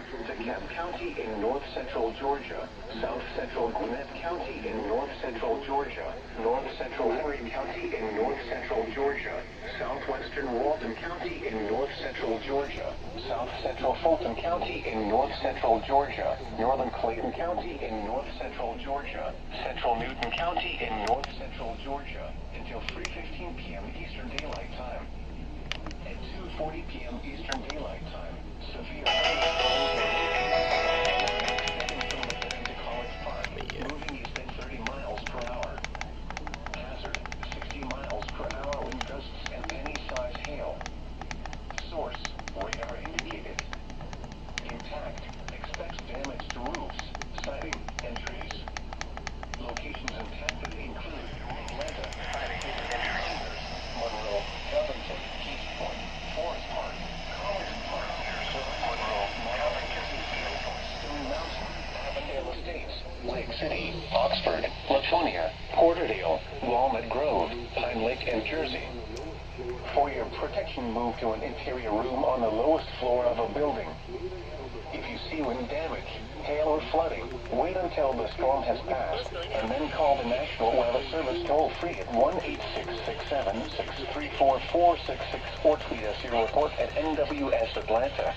DeKalb County in north-central Georgia, south-central Gwinnett County in north-central Georgia, north-central Henry County in north-central Georgia, southwestern Walton County in north-central Georgia, south-central Fulton County in north-central Georgia, northern Clayton County in north-central Georgia, central Newton County in north-central Georgia, until 3:15 p.m. Eastern Daylight Time. At 2:40 p.m. Eastern Daylight Time, severe thunderstorms extending from Levin to College Park, moving east at 30 miles per hour. Hazard, 60 miles per hour wind gusts and any size hail. Source, radar indicated. Intact, expects damage to roofs, siding, and trees. Locations impacted include Atlanta, Monroe, Covington, Keys Point, Forest Park, College Park, Monroe, Stone Mountain, Avondale Estates, Lake City, Oxford, Latonia, Porterdale, Walnut Grove, Pine Lake, and Jersey. For your protection, move to an interior room on the lowest floor of a building. If you see wind damage, hail, or flooding, wait until the storm has passed, and then call the National Weather Service toll-free at 1-866-7-634-466 or tweet us your report at NWS Atlanta.